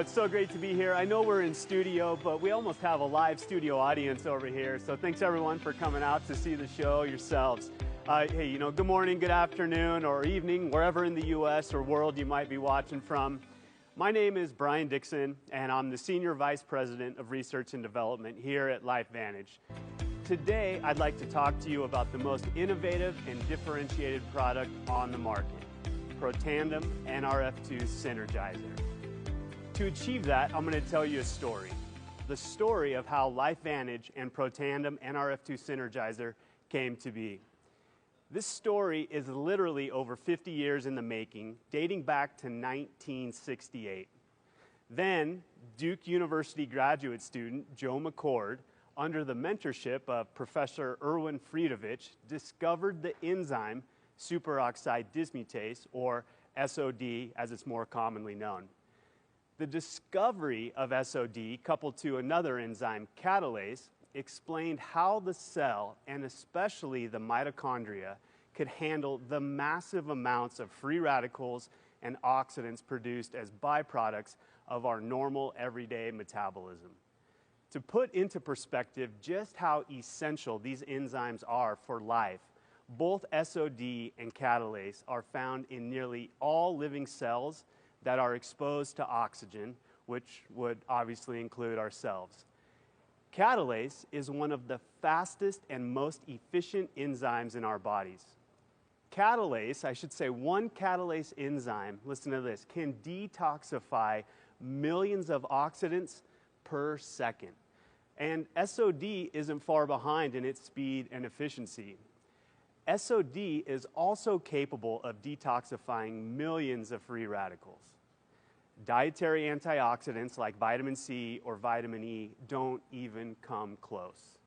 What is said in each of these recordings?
it's so great to be here. I know we're in studio, but we almost have a live studio audience over here. So thanks everyone for coming out to see the show yourselves. Hey, good morning, good afternoon, or evening, wherever in the U.S. or world you might be watching from. My name is Brian Dixon, and I'm the Senior Vice President of Research and Development here at LifeVantage. Today, I'd like to talk to you about the most innovative and differentiated product on the market, Protandim NRF2 Synergizer. To achieve that, I'm going to tell you a story. The story of how LifeVantage and Protandim NRF2 Synergizer came to be. This story is literally over 50 years in the making, dating back to 1968. Then, Duke University graduate student Joe McCord, under the mentorship of Professor Erwin Friedovich, discovered the enzyme superoxide dismutase, or SOD as it's more commonly known. The discovery of SOD, coupled to another enzyme, catalase, explained how the cell, and especially the mitochondria, could handle the massive amounts of free radicals and oxidants produced as byproducts of our normal everyday metabolism. To put into perspective just how essential these enzymes are for life, both SOD and catalase are found in nearly all living cells that are exposed to oxygen, which would obviously include ourselves. Catalase is one of the fastest and most efficient enzymes in our bodies. Catalase, I should say one catalase enzyme, listen to this, can detoxify millions of oxidants per second. And SOD isn't far behind in its speed and efficiency. SOD is also capable of detoxifying millions of free radicals. Dietary antioxidants like vitamin C or vitamin E don't even come close.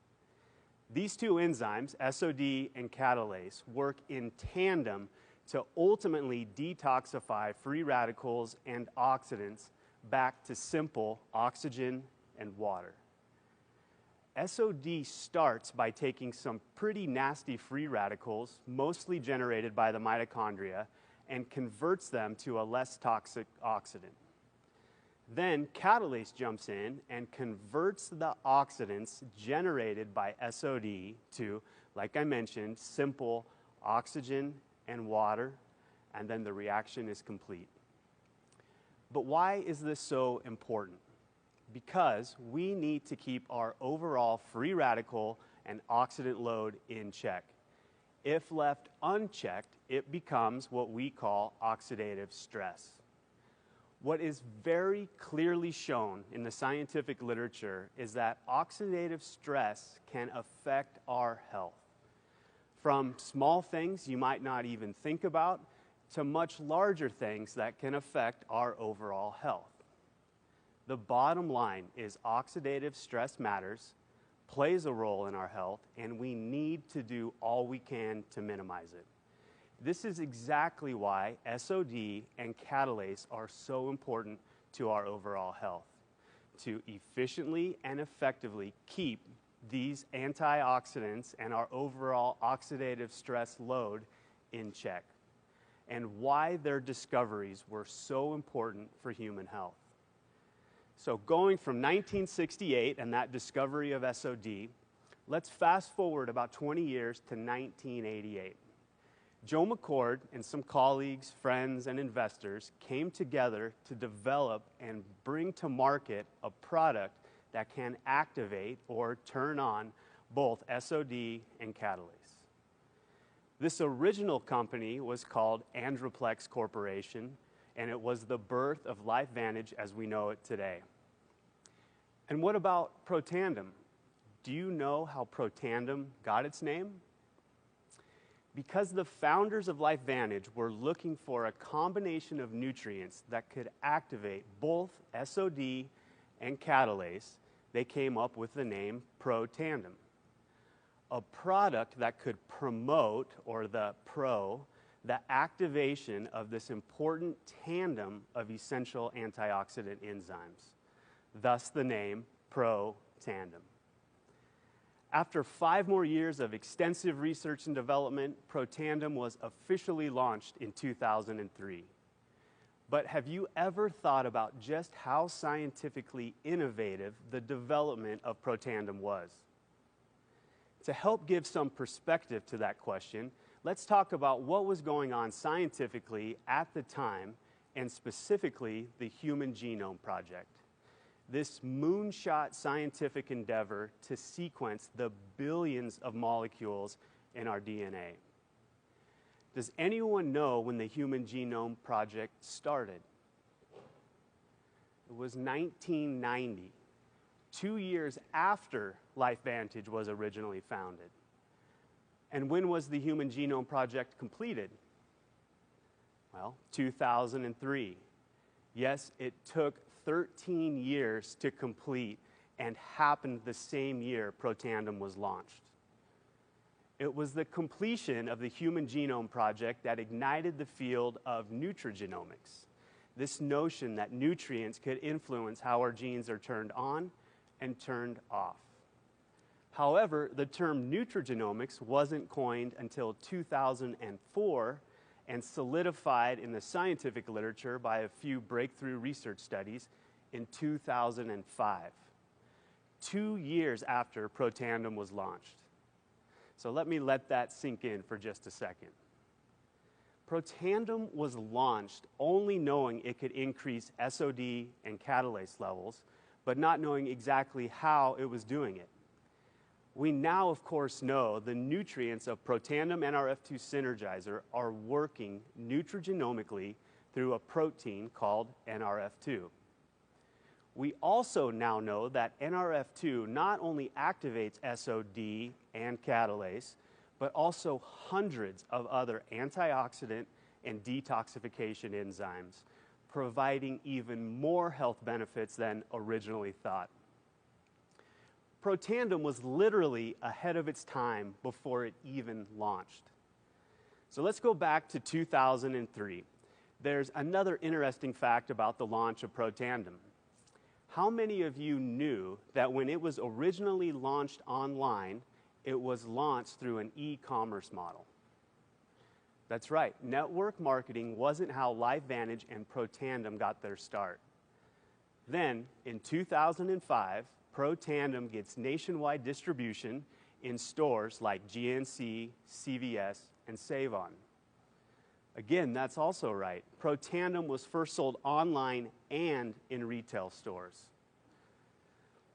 These two enzymes, SOD and catalase, work in tandem to ultimately detoxify free radicals and oxidants back to simple oxygen and water. SOD starts by taking some pretty nasty free radicals, mostly generated by the mitochondria, and converts them to a less toxic oxidant. Then catalase jumps in and converts the oxidants generated by SOD to, like I mentioned, simple oxygen and water, and then the reaction is complete. But why is this so important? Because we need to keep our overall free radical and oxidant load in check. If left unchecked, it becomes what we call oxidative stress. What is very clearly shown in the scientific literature is that oxidative stress can affect our health. From small things you might not even think about to much larger things that can affect our overall health. The bottom line is oxidative stress matters, plays a role in our health, and we need to do all we can to minimize it. This is exactly why SOD and catalase are so important to our overall health. To efficiently and effectively keep these antioxidants and our overall oxidative stress load in check, and why their discoveries were so important for human health. So going from 1968 and that discovery of SOD, let's fast forward about 20 years to 1988. Joe McCord and some colleagues, friends, and investors came together to develop and bring to market a product that can activate or turn on both SOD and catalase. This original company was called Androplex Corporation, and it was the birth of LifeVantage as we know it today. And what about Protandim? Do you know how Protandim got its name? Because the founders of LifeVantage were looking for a combination of nutrients that could activate both SOD and catalase, they came up with the name Protandim. A product that could promote, or the activation of this important tandem of essential antioxidant enzymes. Thus the name Protandim. After 5 more years of extensive research and development, Protandim was officially launched in 2003. But have you ever thought about just how scientifically innovative the development of Protandim was? To help give some perspective to that question, let's talk about what was going on scientifically at the time, and specifically the Human Genome Project. This moonshot scientific endeavor to sequence the billions of molecules in our DNA. Does anyone know when the Human Genome Project started? It was 1990, 2 years after LifeVantage was originally founded. And when was the Human Genome Project completed? Well, 2003. Yes, it took 13 years to complete and happened the same year Protandim was launched. It was the completion of the Human Genome Project that ignited the field of nutrigenomics, this notion that nutrients could influence how our genes are turned on and turned off. However, the term nutrigenomics wasn't coined until 2004 and solidified in the scientific literature by a few breakthrough research studies in 2005, 2 years after Protandim was launched. So let that sink in for just a second. Protandim was launched only knowing it could increase SOD and catalase levels, but not knowing exactly how it was doing it. We now, of course, know the nutrients of Protandim NRF2 Synergizer are working nutrigenomically through a protein called NRF2. We also now know that NRF2 not only activates SOD and catalase, but also hundreds of other antioxidant and detoxification enzymes, providing even more health benefits than originally thought. Protandim was literally ahead of its time before it even launched. So let's go back to 2003. There's another interesting fact about the launch of Protandim. How many of you knew that when it was originally launched online, it was launched through an e-commerce model? That's right, network marketing wasn't how LifeVantage and Protandim got their start. Then, in 2005, Protandim gets nationwide distribution in stores like GNC, CVS, and Save-On. Again, that's also right. Protandim was first sold online and in retail stores.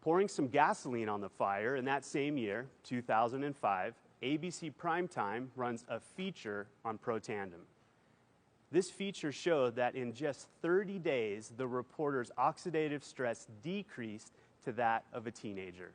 Pouring some gasoline on the fire, in that same year, 2005, ABC Primetime runs a feature on Protandim. This feature showed that in just 30 days, the reporter's oxidative stress decreased to that of a teenager.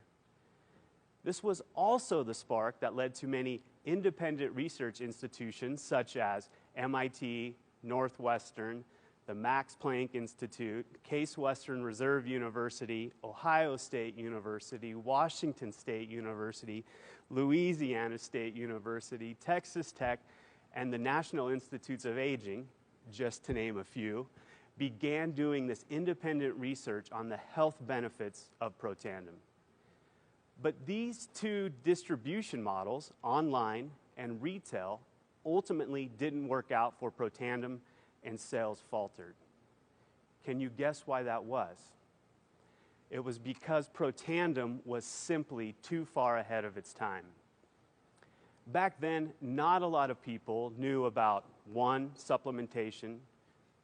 This was also the spark that led to many independent research institutions such as MIT, Northwestern, the Max Planck Institute, Case Western Reserve University, Ohio State University, Washington State University, Louisiana State University, Texas Tech, and the National Institutes of Aging, just to name a few, began doing this independent research on the health benefits of Protandim. But these two distribution models, online and retail, ultimately didn't work out for Protandim and sales faltered. Can you guess why that was? It was because Protandim was simply too far ahead of its time. Back then, not a lot of people knew about 1, supplementation,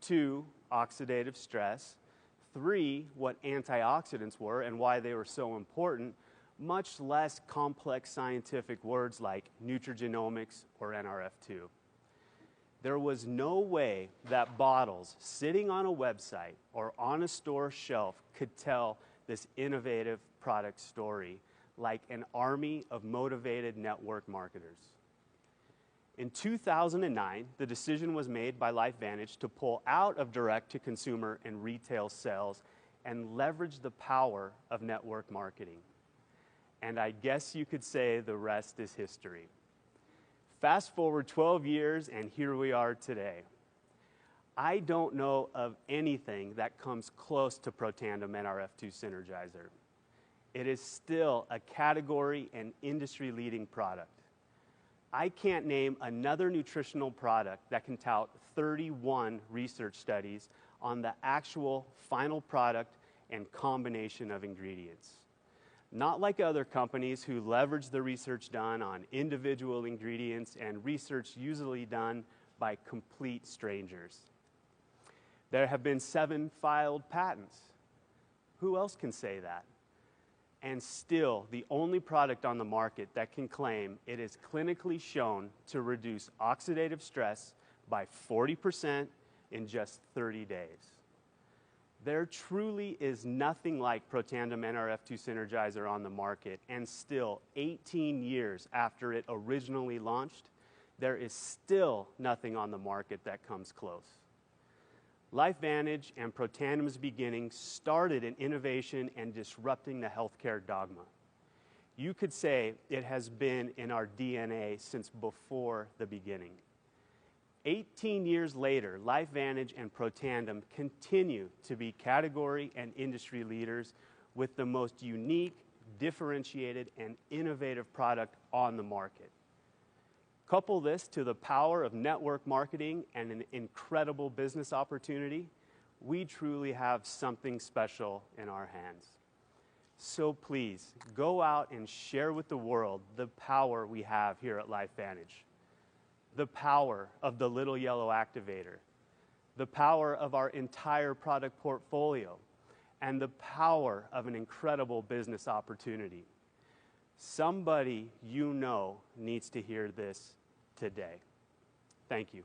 2, oxidative stress, 3, what antioxidants were and why they were so important, much less complex scientific words like nutrigenomics or NRF2. There was no way that bottles sitting on a website or on a store shelf could tell this innovative product story like an army of motivated network marketers. In 2009, the decision was made by LifeVantage to pull out of direct-to-consumer and retail sales and leverage the power of network marketing. And I guess you could say the rest is history. Fast forward 12 years, and here we are today. I don't know of anything that comes close to Protandim NRF2 Synergizer. It is still a category and industry-leading product. I can't name another nutritional product that can tout 31 research studies on the actual final product and combination of ingredients. Not like other companies who leverage the research done on individual ingredients and research usually done by complete strangers. There have been 7 filed patents. Who else can say that? And still, the only product on the market that can claim it is clinically shown to reduce oxidative stress by 40% in just 30 days. There truly is nothing like Protandim Nrf2 Synergizer on the market, and still 18 years after it originally launched, there is still nothing on the market that comes close. LifeVantage and Protandim's beginning started an innovation and disrupting the healthcare dogma. You could say it has been in our DNA since before the beginning. 18 years later, LifeVantage and Protandim continue to be category and industry leaders with the most unique, differentiated, and innovative product on the market. Couple this to the power of network marketing and an incredible business opportunity, we truly have something special in our hands. So please, go out and share with the world the power we have here at LifeVantage. The power of the little yellow activator, the power of our entire product portfolio, and the power of an incredible business opportunity. Somebody you know needs to hear this today. Thank you.